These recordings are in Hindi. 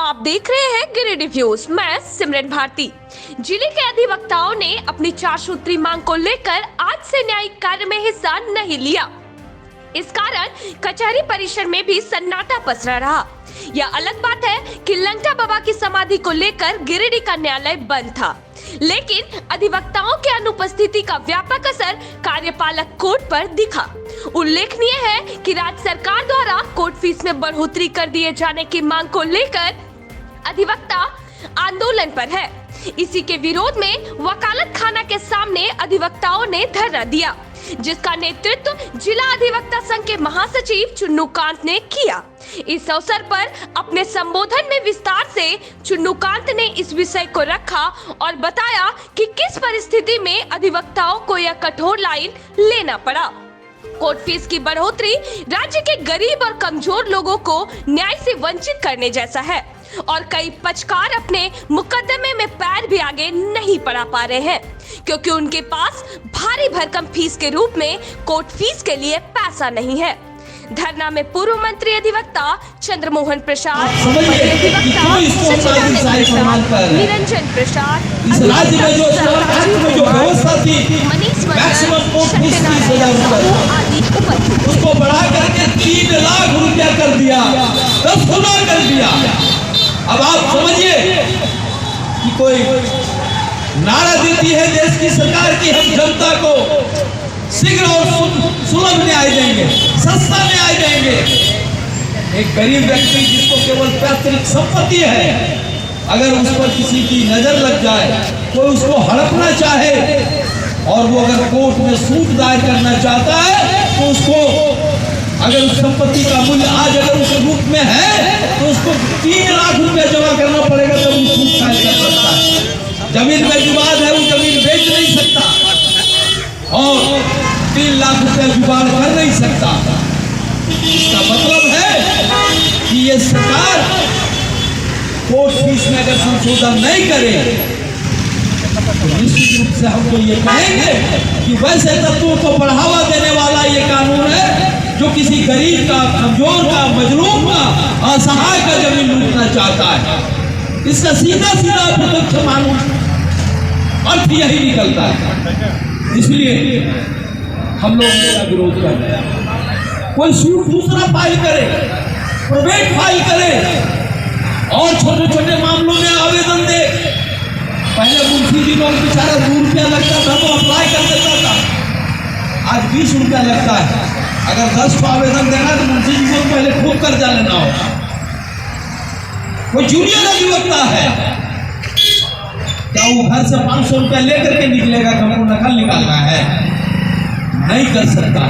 आप देख रहे हैं गिरिडीह व्यूज। मैं सिमरन भारती। जिले के अधिवक्ताओं ने अपनी 4 सूत्री मांग को लेकर आज से न्यायिक कार्य में हिस्सा नहीं लिया। इस कारण कचहरी परिसर में भी सन्नाटा पसरा रहा। यह अलग बात है कि लंगटा बाबा की समाधि को लेकर गिरिडीह का न्यायालय बंद था, लेकिन अधिवक्ताओं के अनुपस्थिति का व्यापक असर कार्यपालक कोर्ट पर दिखा। उल्लेखनीय है कि राज्य सरकार द्वारा कोर्ट फीस में बढ़ोतरी कर दिए जाने की मांग को लेकर अधिवक्ता आंदोलन पर है। इसी के विरोध में वकालत खाना के सामने अधिवक्ताओं ने धरना दिया, जिसका नेतृत्व जिला अधिवक्ता संघ के महासचिव चुन्नूकांत ने किया। इस अवसर पर अपने संबोधन में विस्तार से चुन्नूकांत ने इस विषय को रखा और बताया कि किस परिस्थिति में अधिवक्ताओं को यह कठोर लाइन लेना पड़ा। कोर्ट फीस की बढ़ोतरी राज्य के गरीब और कमजोर लोगों को न्याय से वंचित करने जैसा है और कई पक्षकार अपने मुकदमे में पैर भी आगे नहीं बढ़ा पा रहे हैं, क्योंकि उनके पास भारी भरकम फीस के रूप में कोर्ट फीस के लिए पैसा नहीं है। धरना में पूर्व मंत्री अधिवक्ता चंद्रमोहन प्रसाद, निरंजन प्रसाद, मनीष उसको बढ़ा करके 3 लाख रुपया कर दिया, 10 गुना कर दिया। अब आप समझिए कि कोई नारा देती है देश की सरकार की हम जनता को शीघ्र और सुलभ न्याय देंगे, सस्ता न्याय देंगे। एक गरीब व्यक्ति जिसको केवल पैतृक संपत्ति है, अगर उस पर किसी की नजर लग जाए, कोई उसको हड़पना चाहे और वो अगर कोर्ट में सूट दायर करना चाहता है, तो उसको अगर उस संपत्ति का मूल्य आज अगर उस रूप में है तो उसको 3 लाख रुपया जमा करना पड़ेगा, तब वो सूट दायर कर सकता है। जमीन में विवाद है, वो जमीन बेच नहीं सकता और 3 लाख रुपया जुगाड़ कर नहीं सकता। इसका मतलब है कि ये सरकार कोर्ट फीस में अगर संशोधन नहीं करे तो निश्चित रूप से हम तो ये कहेंगे कि वैसे तत्वों को बढ़ावा देने वाला ये कानून है जो किसी गरीब का, कमजोर का, मजलूम का, असहाय का जमीन लूटना चाहता है। इसका सीधा सीधा प्रत्यक्ष मानून अर्थ यही निकलता है। इसलिए हम लोग इसका विरोध कर रहे हैं। कोई सूट दूसरा फाइल करे, प्राइवेट फाइल करे और छोटे छोटे मामलों में आवेदन दे। पहले मुंशी जी को बेचारा 2 रुपया लगता था तो अप्लाई कर देता था, आज 20 रुपया लगता है। अगर 10 को आवेदन देना तो मुंशी जी को पहले खूब कर्जा लेना होगा। कोई जूनियर अधिवक्ता है, क्या वो घर से 500 रुपया लेकर के निकलेगा कि हमको नकल निकालना है? नहीं कर सकता।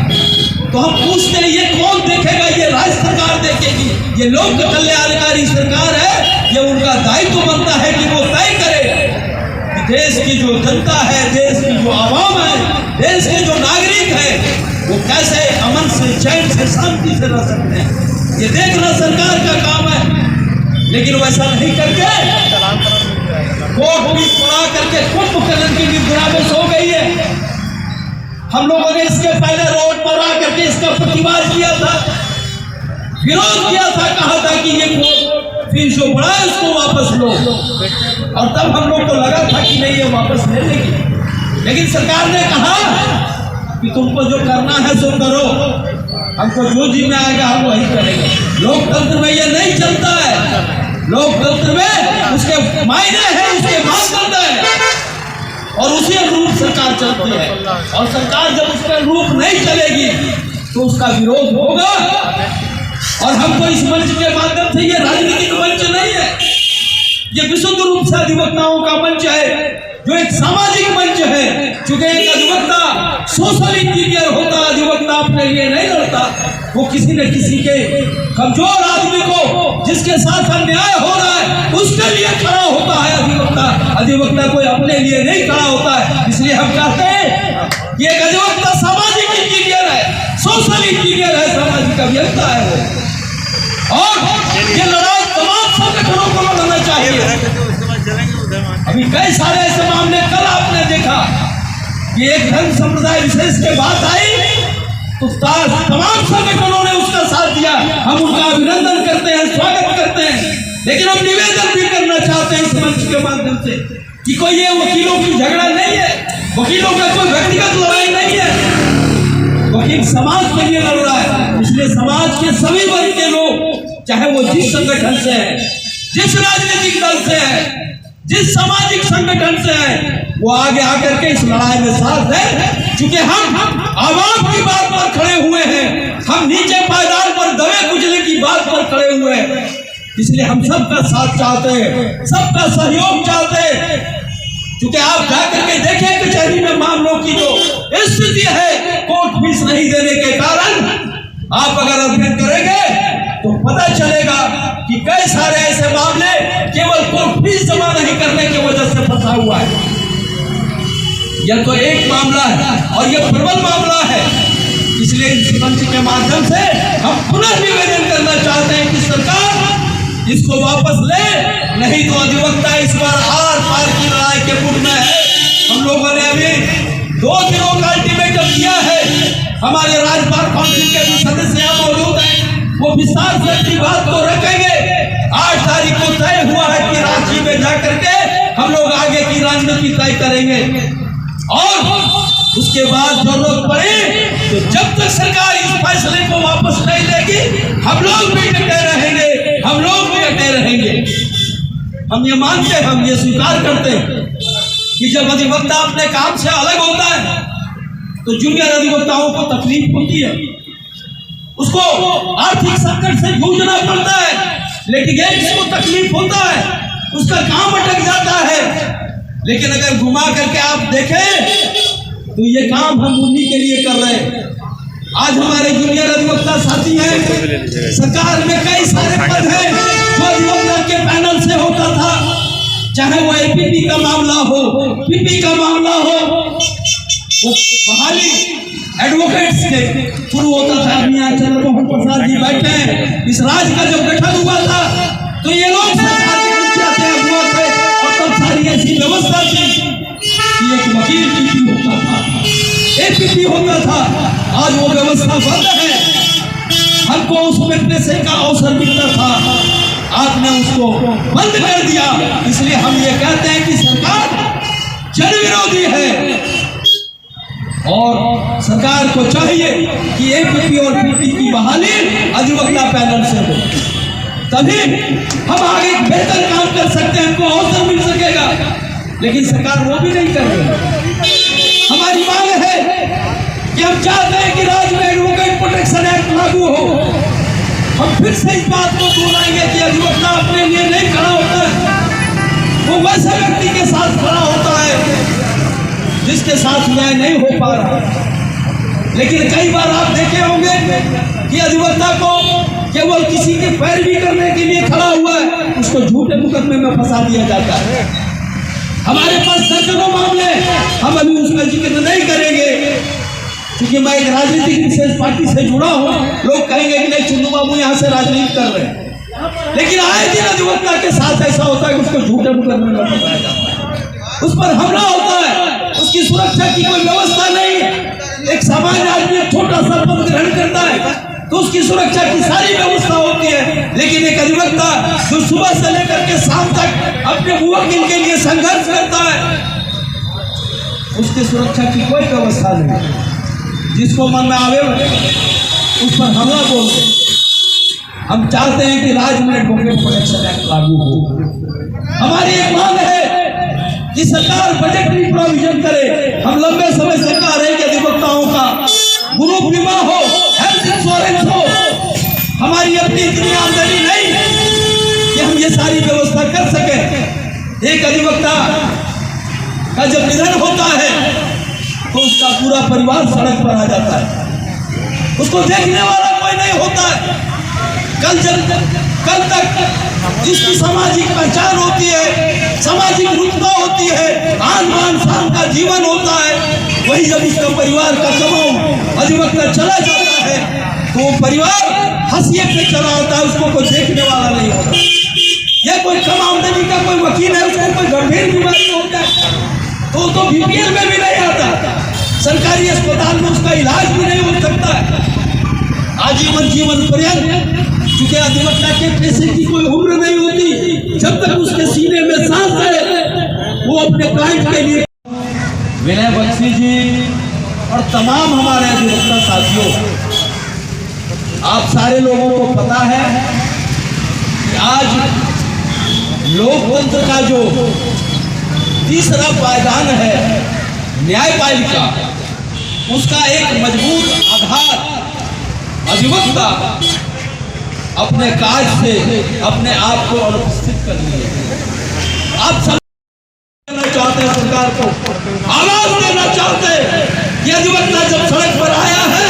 तो हम पूछते हैं ये कौन देखेगा? ये राज्य सरकार देखेगी। ये लोक कल्याणकारी सरकार है, ये उनका दायित्व बनता है कि वो तय करे कि देश की जो जनता है, देश की जो आवाम है, देश के जो नागरिक है, वो कैसे अमन से, चैन से, शांति से रह सकते हैं। ये देखना सरकार का काम है, लेकिन वैसा नहीं करके कोर्ट फीस बढ़ा करके कुंभकर्ण की निद्रा में सो गई है। हम लोगों ने इसके पहले रोड पर आकर के इसका प्रतिवाद किया था, विरोध किया था, कहा था कि ये कोर्ट फीस जो बढ़ा है उसको वापस लो, और तब हम लोग को लगा था कि नहीं ये वापस ले लेगी। लेकिन सरकार ने कहा कि तुमको जो करना है सो करो, हमको जो जी में आएगा हम वही करेंगे। लोकतंत्र में ये नहीं चलता है। लोकतंत्र में उसके मायने हैं, उसके मानदंड है और उसी अनुरूप सरकार चलती है। और सरकार जब उसके अनुरूप नहीं चलेगी तो उसका विरोध होगा। और हमको इस मंच के माध्यम से, ये राजनीतिक मंच नहीं है, ये विशुद्ध रूप से अधिवक्ताओं का मंच है, जो एक सामाजिक मंच है। चूंकि एक अधिवक्ता सोशल इंजीनियर होता, अधिवक्ता अपने लिए नहीं लड़ता, वो किसी न किसी के कमजोर आदमी को जिसके साथ अन्याय हो रहा है उसके लिए खड़ा होता है अधिवक्ता। अधिवक्ता कोई अपने लिए नहीं खड़ा होता है। इसलिए हम कहते हैं ये एक अधिवक्ता सामाजिक इंजीनियर है, सोशल इंजीनियर है, सामाजिक अभियंता है वो। और ये लड़ाई तमाम संगठनों को लड़ना चाहिए। अभी कई सारे ऐसे मामले, कल आपने देखा कि एक धर्म संप्रदाय विशेष के बात आई तो तमाम संगठनों ने उसका साथ दिया। हम उनका अभिनंदन करते हैं, स्वागत करते हैं। लेकिन हम निवेदन भी करना चाहते हैं इस मंच के माध्यम से कि कोई ये वकीलों की झगड़ा नहीं है, वकीलों का कोई व्यक्तिगत लड़ाई नहीं है, वकील समाज के लिए लड़ रहा है। इसलिए समाज के सभी वर्ग के लोग, चाहे वो जिस संगठन से है, जिस राजनीतिक दल से है, जिस सामाजिक संगठन से है, वो आगे आकर के इस लड़ाई में साथ है। क्योंकि हम आवाम की बात पर खड़े हुए हैं, हम नीचे पायदान पर दबे कुचले की बात पर खड़े हुए हैं। इसलिए हम सबका साथ चाहते हैं, सबका सहयोग चाहते हैं। क्योंकि आप जाकर के देखें कचहरी में मामलों की जो स्थिति है, कोर्ट फीस नहीं देने के कारण, आप अगर अध्ययन करेंगे तो पता चलेगा कि कई सारे ऐसे मामले केवल कोर्ट फीस जमा नहीं करने की वजह से फंसा हुआ है। यह तो एक मामला है और यह प्रबल मामला है। इसलिए इस मंच के माध्यम से हम पुनः निवेदन करना चाहते हैं कि सरकार इसको वापस ले, नहीं तो अधिवक्ता इस बार आर पार की लड़ाई के मुड़ में है। हम लोगों ने अभी 2 दिनों का अल्टीमेटम दिया है। हमारे राज्यपाल काउंसिल के भी सदस्य यहाँ मौजूद हैं, वो विस्तार से अपनी बात को रखेंगे। 8 तारीख को तय हुआ है कि रांची में जाकर के हम लोग आगे की रणनीति तय करेंगे और उसके बाद जरूरत पड़े तो जब तक सरकार इस फैसले को वापस नहीं लेगी, हम लोग भी डटे रहेंगे, हम लोग भी डटे रहेंगे। हम ये मानते हैं, हम ये स्वीकार करते हैं कि जब अधिवक्ता अपने काम से अलग होता है तो जूनियर अधिवक्ताओं को तकलीफ होती है, उसको आर्थिक संकट से जूझना पड़ता है, लिटिगेंट्स को तकलीफ होता है, उसका काम अटक जाता है। लेकिन अगर घुमा करके आप देखें तो ये काम हम उन्हीं के लिए कर रहे हैं। आज हमारे जूनियर अधिवक्ता साथी हैं, सरकार में कई सारे पद हैं जो अधिवक्ता के पैनल से होता था, चाहे वो एपीपी का मामला हो, पीपी का मामला हो, वो बहाली एडवोकेट्स के थ्रू होता था। यहाँ चंद्रमोहन प्रसाद जी बैठे हैं, इस राज्य का जब गठन हुआ था तो ये लोग सरकार के मुखिया थे, अगुआ थे, और तब सारी ऐसी व्यवस्था थी कि एक वकील पीपी होता था, एपीपी होता था। आज वो व्यवस्था बंद है, हमको उस विटनेस का अवसर मिलता था, आपने उसको बंद कर दिया। इसलिए हम ये कहते हैं कि सरकार जन विरोधी है और सरकार को चाहिए कि एपीपी और पीपी की बहाली अधिवक्ता पैनल से हो, तभी हम आगे बेहतर काम कर सकते हैं, हमको अवसर मिल सकेगा। लेकिन सरकार वो भी नहीं कर रही। हमारी मांग है कि हम चाहते हैं कि राज्य में एडवोकेट प्रोटेक्शन एक्ट लागू हो। हम फिर से इस बात को दोहराएंगे कि अधिवक्ता अपने लिए नहीं खड़ा होता है, वो वैसे व्यक्ति के साथ खड़ा होता है जिसके साथ न्याय नहीं हो पा रहा। लेकिन कई बार आप देखे होंगे कि अधिवक्ता को केवल किसी की पैरवी करने के लिए खड़ा हुआ है, उसको झूठे मुकदमे में फंसा दिया जाता है। हमारे पास दर्जनों मामले, हम अभी उसका जिक्र नहीं करेंगे क्योंकि मैं एक राजनीतिक विशेष पार्टी से जुड़ा हूं। लोग कहेंगे कि नहीं चुन्नू बाबू यहाँ से राजनीति कर रहे हैं, लेकिन आए दिन अधिवक्ता के साथ ऐसा होता है कि उसको झूठे मुकदमे में फंसाया जाता है, उस पर हमला होता है, उसकी सुरक्षा की कोई व्यवस्था नहीं है। एक सामान्य आदमी छोटा सा पद ग्रहण करता है तो उसकी सुरक्षा की सारी व्यवस्था होती है, लेकिन एक अधिवक्ता जो सुबह से लेकर के शाम तक अपने मुवक्किल के लिए संघर्ष करता है, उसकी सुरक्षा की कोई व्यवस्था नहीं। जिसको मन में आवे उस पर हमला बोलते। हम चाहते हैं कि राज्य में एडवोकेट प्रोटेक्शन एक्ट लागू हो। हमारी एक मांग है कि सरकार बजटरी प्रोविजन करे। हम लंबे समय से कह रहे हैं कि अधिवक्ताओं का ग्रुप बीमा हो, हेल्थ इंश्योरेंस हो। हमारी अपनी इतनी आमदनी नहीं कि हम ये सारी व्यवस्था कर सके। एक अधिवक्ता का जब निधन होता है तो उसका पूरा परिवार सड़क पर आ जाता है, उसको देखने वाला कोई नहीं होता है। कल तक जिसकी सामाजिक पहचान होती है, सामाजिक रुतबा होती है, आन बान शान का जीवन होता है, वही जब उसका परिवार का कमाऊ अधिवक्ता चला जाता है तो वो परिवार हंसिए पे चला होता है, उसको कोई देखने वाला नहीं होता। यह कोई कम आमदनी का कोई वकील है, उसको कोई गंभीर बीमारी होता है तो बीपीएल में भी नहीं आता, सरकारी अस्पताल में उसका इलाज भी नहीं हो सकता है। आजीवन जीवन पर्यंत, क्योंकि अधिवक्ता के पैसे की कोई उम्र नहीं होती, अपने क्लाइंट के लिए। विनय बख्शी जी और तमाम हमारे अधिवक्ता साथियों, आप सारे लोगों को पता है कि आज लोकतंत्र का जो तीसरा पायदान है न्यायपालिका, उसका एक मजबूत आधार अधिवक्ता अपने काज से अपने आप को अनुपस्थित कर लिए। आप सब चाहते हैं, सरकार को आवाज देना चाहते हैं कि अधिवक्ता जब सड़क पर आया है,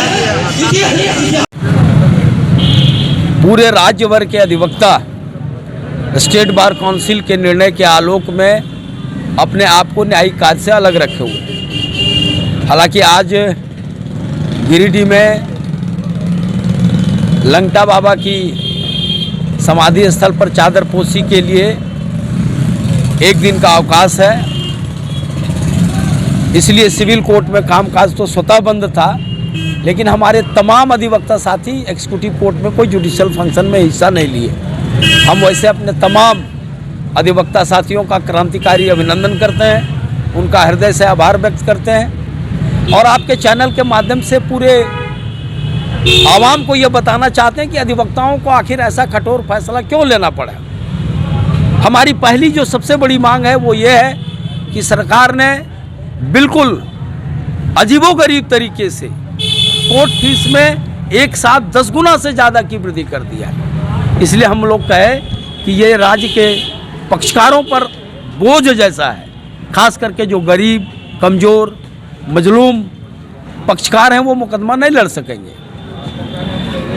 पूरे राज्य भर के अधिवक्ता स्टेट बार काउंसिल के निर्णय के आलोक में अपने आप को न्यायिक कार्य से अलग रखे हुए। हालांकि आज गिरिडीह में लंगटा बाबा की समाधि स्थल पर चादरपोशी के लिए एक दिन का अवकाश है, इसलिए सिविल कोर्ट में कामकाज तो स्वतः बंद था, लेकिन हमारे तमाम अधिवक्ता साथी एग्जीक्यूटिव कोर्ट में कोई जुडिशियल फंक्शन में हिस्सा नहीं लिए। हम वैसे अपने तमाम अधिवक्ता साथियों का क्रांतिकारी अभिनंदन करते हैं, उनका हृदय से आभार व्यक्त करते हैं और आपके चैनल के माध्यम से पूरे आवाम को यह बताना चाहते हैं कि अधिवक्ताओं को आखिर ऐसा कठोर फैसला क्यों लेना पड़ा। हमारी पहली जो सबसे बड़ी मांग है वो ये है कि सरकार ने बिल्कुल अजीबोगरीब तरीके से कोर्ट फीस में एक साथ 10 गुना से ज़्यादा की वृद्धि कर दिया है। इसलिए हम लोग कहें कि ये राज्य के पक्षकारों पर बोझ जैसा है, खास करके जो गरीब, कमज़ोर, मजलूम पक्षकार हैं वो मुकदमा नहीं लड़ सकेंगे।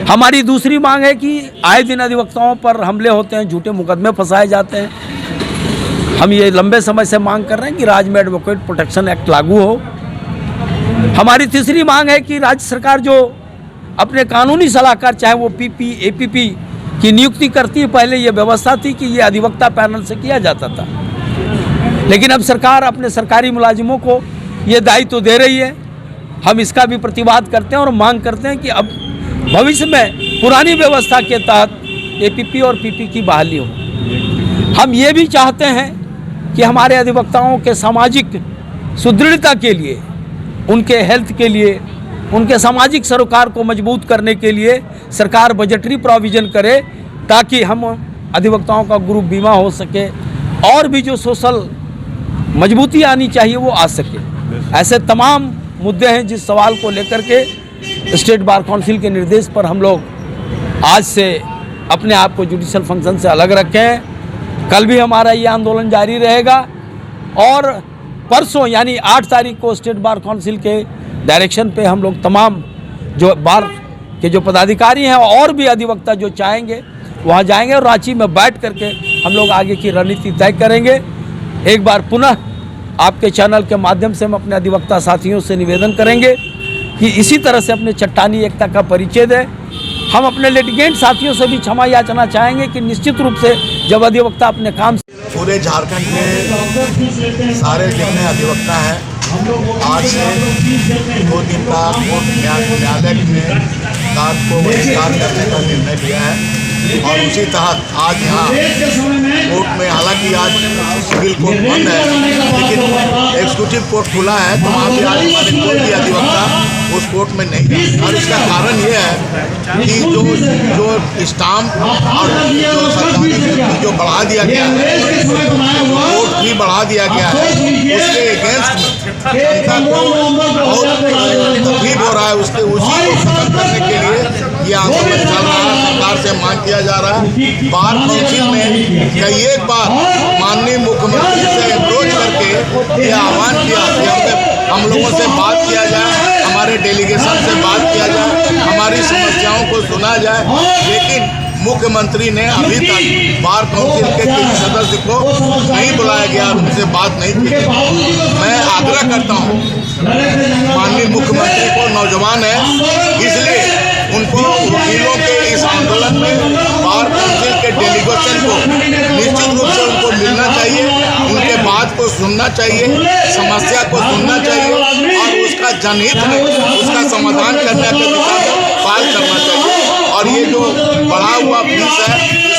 हमारी दूसरी मांग है कि आए दिन अधिवक्ताओं पर हमले होते हैं, झूठे मुकदमे फंसाए जाते हैं। हम ये लंबे समय से मांग कर रहे हैं कि राज्य में एडवोकेट प्रोटेक्शन एक्ट लागू हो। हमारी तीसरी मांग है कि राज्य सरकार जो अपने कानूनी सलाहकार, चाहे वो पीपी, एपीपी की नियुक्ति करती है, पहले ये व्यवस्था थी कि ये अधिवक्ता पैनल से किया जाता था, लेकिन अब सरकार अपने सरकारी मुलाजिमों को ये दायित्व दे रही है। हम इसका भी प्रतिवाद करते हैं और मांग करते हैं कि अब भविष्य में पुरानी व्यवस्था के तहत एपीपी और पीपी की बहाली हो। हम ये भी चाहते हैं कि हमारे अधिवक्ताओं के सामाजिक सुदृढ़ता के लिए, उनके हेल्थ के लिए, उनके सामाजिक सरोकार को मजबूत करने के लिए सरकार बजटरी प्रोविज़न करे, ताकि हम अधिवक्ताओं का ग्रुप बीमा हो सके और भी जो सोशल मजबूती आनी चाहिए वो आ सके। ऐसे तमाम मुद्दे हैं जिस सवाल को लेकर के स्टेट बार काउंसिल के निर्देश पर हम लोग आज से अपने आप को जुडिशियल फंक्शन से अलग रखे हैं। कल भी हमारा ये आंदोलन जारी रहेगा और परसों यानी 8 तारीख को स्टेट बार काउंसिल के डायरेक्शन पे हम लोग तमाम जो बार के जो पदाधिकारी हैं और भी अधिवक्ता जो चाहेंगे वहाँ जाएंगे और रांची में बैठ करके हम लोग आगे की रणनीति तय करेंगे। एक बार पुनः आपके चैनल के माध्यम से हम अपने अधिवक्ता साथियों से निवेदन करेंगे कि इसी तरह से अपने चट्टानी एकता का परिचय दें। हम अपने लिटिगेंट साथियों से भी क्षमा याचना चाहेंगे कि निश्चित रूप से जब अधिवक्ता अपने काम पूरे झारखंड के सारे जितने अधिवक्ता हैं आज से 2 दिन का कोर्ट न्यायालय ने रात को बहिष्कार करने का निर्णय लिया है और उसी तहत आज यहाँ कोर्ट में, हालांकि आज सिविल कोर्ट बंद है लेकिन एग्जीक्यूटिव कोर्ट खुला है, तो वहाँ भी आज हमारे कोई भी अधिवक्ता उस कोर्ट में नहीं गया। और इसका कारण ये है कि जो स्टाम्प और जो सरकारी जो बढ़ा दिया गया है, कोर्ट भी बढ़ा दिया गया है, उसके अगेंस्ट जनता को बहुत तकलीफ हो रहा है। उसी को खत्म करने के लिए ये आंदोलन चल रहा है। सरकार से मांग किया जा रहा है। बार काउंसिल ने कई एक बार माननीय मुख्यमंत्री से अप्रोच करके ये आह्वान किया कि हम लोगों से बात किया जाए, हमारे डेलीगेशन से बात किया जाए, हमारी समस्याओं को सुना जाए, लेकिन मुख्यमंत्री ने अभी तक बार काउंसिल के किसी सदस्य को नहीं बुलाया गया और उनसे बात नहीं की। मैं आग्रह करता हूँ माननीय मुख्यमंत्री को, नौजवान है इसलिए उनको वकीलों के इस आंदोलन में बार काउंसिल के डेलीगेशन को निश्चित रूप से उनको मिलना चाहिए, उनके बात को सुनना चाहिए, समस्या को सुनना चाहिए और उसका जनहित में उसका समाधान करने के दिशा में पहल करना चाहिए। और ये जो बढ़ा हुआ फीस है